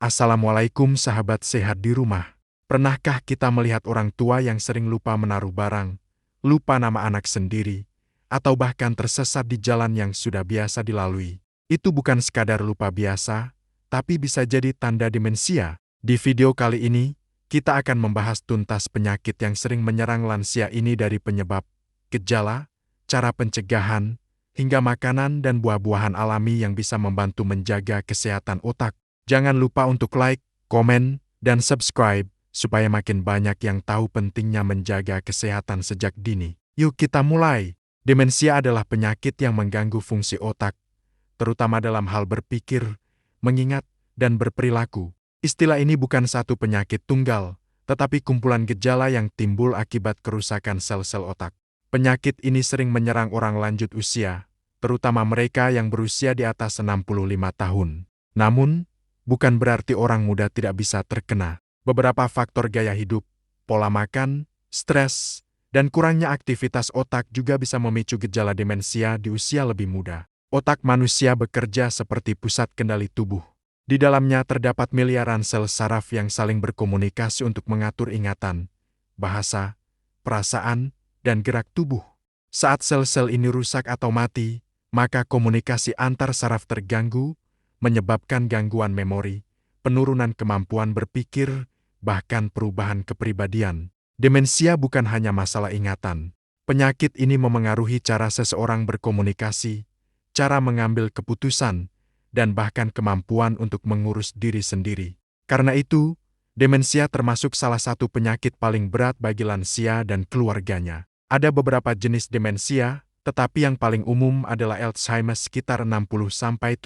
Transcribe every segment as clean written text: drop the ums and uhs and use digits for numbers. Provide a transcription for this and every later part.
Assalamualaikum sahabat sehat di rumah. Pernahkah kita melihat orang tua yang sering lupa menaruh barang, lupa nama anak sendiri, atau bahkan tersesat di jalan yang sudah biasa dilalui? Itu bukan sekadar lupa biasa, tapi bisa jadi tanda demensia. Di video kali ini, kita akan membahas tuntas penyakit yang sering menyerang lansia ini dari penyebab, gejala, cara pencegahan, hingga makanan dan buah-buahan alami yang bisa membantu menjaga kesehatan otak. Jangan lupa untuk like, komen, dan subscribe, supaya makin banyak yang tahu pentingnya menjaga kesehatan sejak dini. Yuk kita mulai. Demensia adalah penyakit yang mengganggu fungsi otak, terutama dalam hal berpikir, mengingat, dan berperilaku. Istilah ini bukan satu penyakit tunggal, tetapi kumpulan gejala yang timbul akibat kerusakan sel-sel otak. Penyakit ini sering menyerang orang lanjut usia, terutama mereka yang berusia di atas 65 tahun. Namun, bukan berarti orang muda tidak bisa terkena. Beberapa faktor gaya hidup, pola makan, stres, dan kurangnya aktivitas otak juga bisa memicu gejala demensia di usia lebih muda. Otak manusia bekerja seperti pusat kendali tubuh. Di dalamnya terdapat miliaran sel saraf yang saling berkomunikasi untuk mengatur ingatan, bahasa, perasaan, dan gerak tubuh. Saat sel-sel ini rusak atau mati, maka komunikasi antar saraf terganggu, menyebabkan gangguan memori, penurunan kemampuan berpikir, bahkan perubahan kepribadian. Demensia bukan hanya masalah ingatan. Penyakit ini memengaruhi cara seseorang berkomunikasi, cara mengambil keputusan, dan bahkan kemampuan untuk mengurus diri sendiri. Karena itu, demensia termasuk salah satu penyakit paling berat bagi lansia dan keluarganya. Ada beberapa jenis demensia, tetapi yang paling umum adalah Alzheimer sekitar 60-70%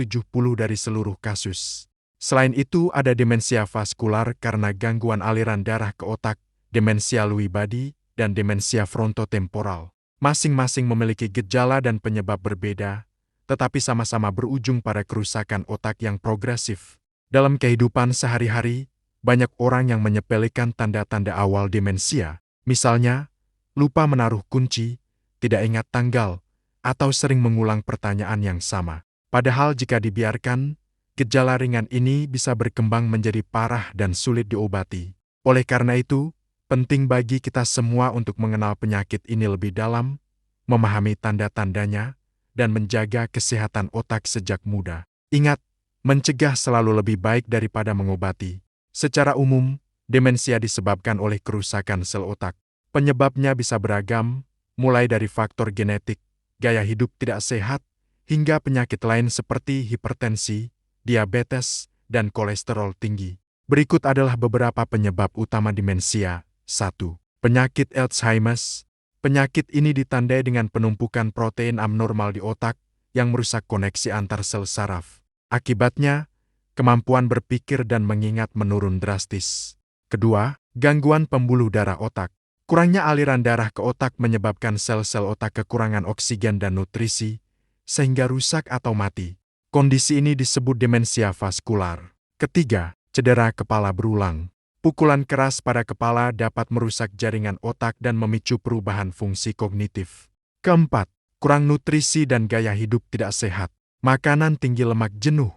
dari seluruh kasus. Selain itu ada demensia vaskular karena gangguan aliran darah ke otak, demensia Lewy body, dan demensia frontotemporal. Masing-masing memiliki gejala dan penyebab berbeda, tetapi sama-sama berujung pada kerusakan otak yang progresif. Dalam kehidupan sehari-hari, banyak orang yang menyepelekan tanda-tanda awal demensia, misalnya lupa menaruh kunci, tidak ingat tanggal, atau sering mengulang pertanyaan yang sama. Padahal jika dibiarkan, gejala ringan ini bisa berkembang menjadi parah dan sulit diobati. Oleh karena itu, penting bagi kita semua untuk mengenal penyakit ini lebih dalam, memahami tanda-tandanya, dan menjaga kesehatan otak sejak muda. Ingat, mencegah selalu lebih baik daripada mengobati. Secara umum, demensia disebabkan oleh kerusakan sel otak. Penyebabnya bisa beragam, mulai dari faktor genetik, gaya hidup tidak sehat, hingga penyakit lain seperti hipertensi, diabetes, dan kolesterol tinggi. Berikut adalah beberapa penyebab utama demensia. 1. Penyakit Alzheimer. Penyakit ini ditandai dengan penumpukan protein abnormal di otak yang merusak koneksi antar sel saraf. Akibatnya, kemampuan berpikir dan mengingat menurun drastis. Kedua, gangguan pembuluh darah otak. Kurangnya aliran darah ke otak menyebabkan sel-sel otak kekurangan oksigen dan nutrisi, sehingga rusak atau mati. Kondisi ini disebut demensia vaskular. Ketiga, cedera kepala berulang. Pukulan keras pada kepala dapat merusak jaringan otak dan memicu perubahan fungsi kognitif. Keempat, kurang nutrisi dan gaya hidup tidak sehat. Makanan tinggi lemak jenuh,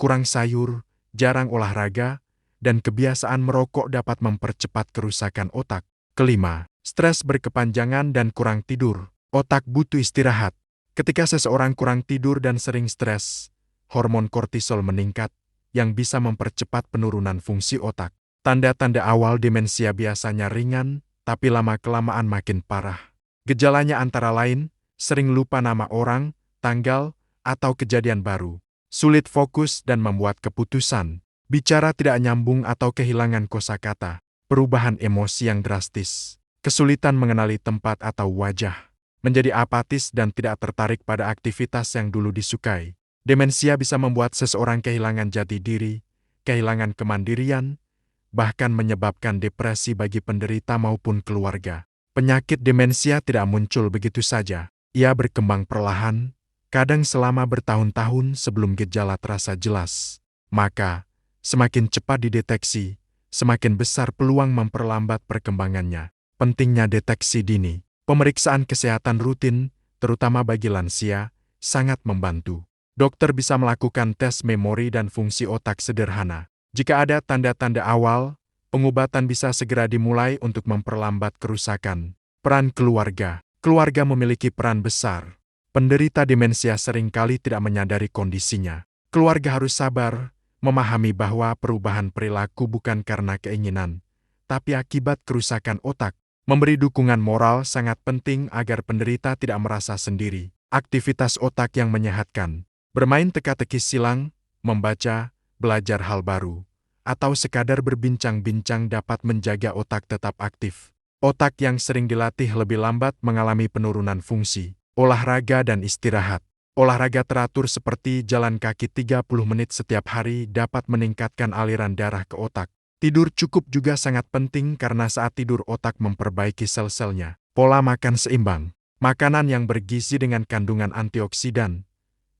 kurang sayur, jarang olahraga, dan kebiasaan merokok dapat mempercepat kerusakan otak. Kelima, stres berkepanjangan dan kurang tidur. Otak butuh istirahat. Ketika seseorang kurang tidur dan sering stres, hormon kortisol meningkat, yang bisa mempercepat penurunan fungsi otak. Tanda-tanda awal demensia biasanya ringan, tapi lama-kelamaan makin parah. Gejalanya antara lain, sering lupa nama orang, tanggal, atau kejadian baru. Sulit fokus dan membuat keputusan. Bicara tidak nyambung atau kehilangan kosakata. Perubahan emosi yang drastis, kesulitan mengenali tempat atau wajah, menjadi apatis dan tidak tertarik pada aktivitas yang dulu disukai. Demensia bisa membuat seseorang kehilangan jati diri, kehilangan kemandirian, bahkan menyebabkan depresi bagi penderita maupun keluarga. Penyakit demensia tidak muncul begitu saja. Ia berkembang perlahan, kadang selama bertahun-tahun sebelum gejala terasa jelas. Maka, semakin cepat dideteksi, semakin besar peluang memperlambat perkembangannya. Pentingnya deteksi dini. Pemeriksaan kesehatan rutin, terutama bagi lansia, sangat membantu. Dokter bisa melakukan tes memori dan fungsi otak sederhana. Jika ada tanda-tanda awal, pengobatan bisa segera dimulai untuk memperlambat kerusakan. Peran keluarga. Keluarga memiliki peran besar. Penderita demensia seringkali tidak menyadari kondisinya. Keluarga harus sabar, memahami bahwa perubahan perilaku bukan karena keinginan, tapi akibat kerusakan otak. Memberi dukungan moral sangat penting agar penderita tidak merasa sendiri. Aktivitas otak yang menyehatkan. Bermain teka-teki silang, membaca, belajar hal baru, atau sekadar berbincang-bincang dapat menjaga otak tetap aktif. Otak yang sering dilatih lebih lambat mengalami penurunan fungsi. Olahraga dan istirahat. Olahraga teratur seperti jalan kaki 30 menit setiap hari dapat meningkatkan aliran darah ke otak. Tidur cukup juga sangat penting karena saat tidur otak memperbaiki sel-selnya. Pola makan seimbang. Makanan yang bergizi dengan kandungan antioksidan,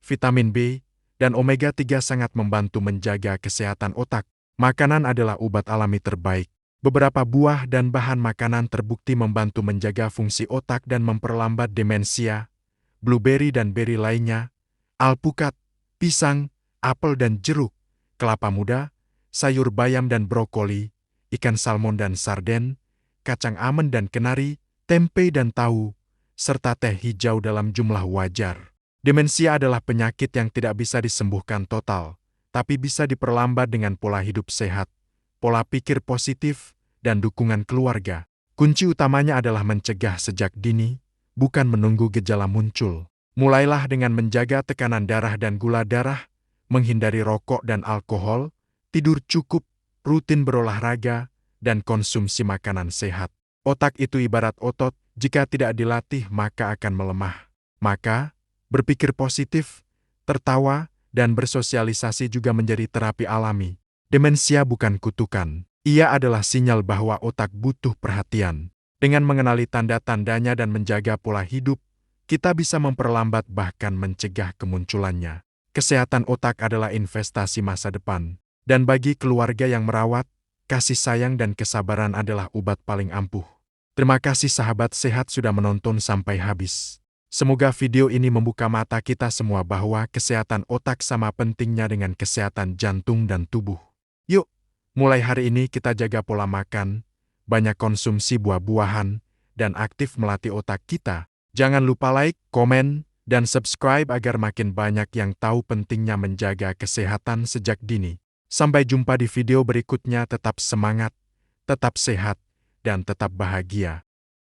vitamin B, dan omega-3 sangat membantu menjaga kesehatan otak. Makanan adalah obat alami terbaik. Beberapa buah dan bahan makanan terbukti membantu menjaga fungsi otak dan memperlambat demensia. Blueberry dan beri lainnya, alpukat, pisang, apel dan jeruk, kelapa muda, sayur bayam dan brokoli, ikan salmon dan sarden, kacang almond dan kenari, tempe dan tahu, serta teh hijau dalam jumlah wajar. Demensia adalah penyakit yang tidak bisa disembuhkan total, tapi bisa diperlambat dengan pola hidup sehat, pola pikir positif, dan dukungan keluarga. Kunci utamanya adalah mencegah sejak dini, bukan menunggu gejala muncul. Mulailah dengan menjaga tekanan darah dan gula darah, menghindari rokok dan alkohol, tidur cukup, rutin berolahraga, dan konsumsi makanan sehat. Otak itu ibarat otot, jika tidak dilatih maka akan melemah. Maka, berpikir positif, tertawa, dan bersosialisasi juga menjadi terapi alami. Demensia bukan kutukan. Ia adalah sinyal bahwa otak butuh perhatian. Dengan mengenali tanda-tandanya dan menjaga pola hidup, kita bisa memperlambat bahkan mencegah kemunculannya. Kesehatan otak adalah investasi masa depan. Dan bagi keluarga yang merawat, kasih sayang dan kesabaran adalah obat paling ampuh. Terima kasih sahabat sehat sudah menonton sampai habis. Semoga video ini membuka mata kita semua bahwa kesehatan otak sama pentingnya dengan kesehatan jantung dan tubuh. Yuk, mulai hari ini kita jaga pola makan, banyak konsumsi buah-buahan, dan aktif melatih otak kita. Jangan lupa like, komen, dan subscribe agar makin banyak yang tahu pentingnya menjaga kesehatan sejak dini. Sampai jumpa di video berikutnya, tetap semangat, tetap sehat, dan tetap bahagia.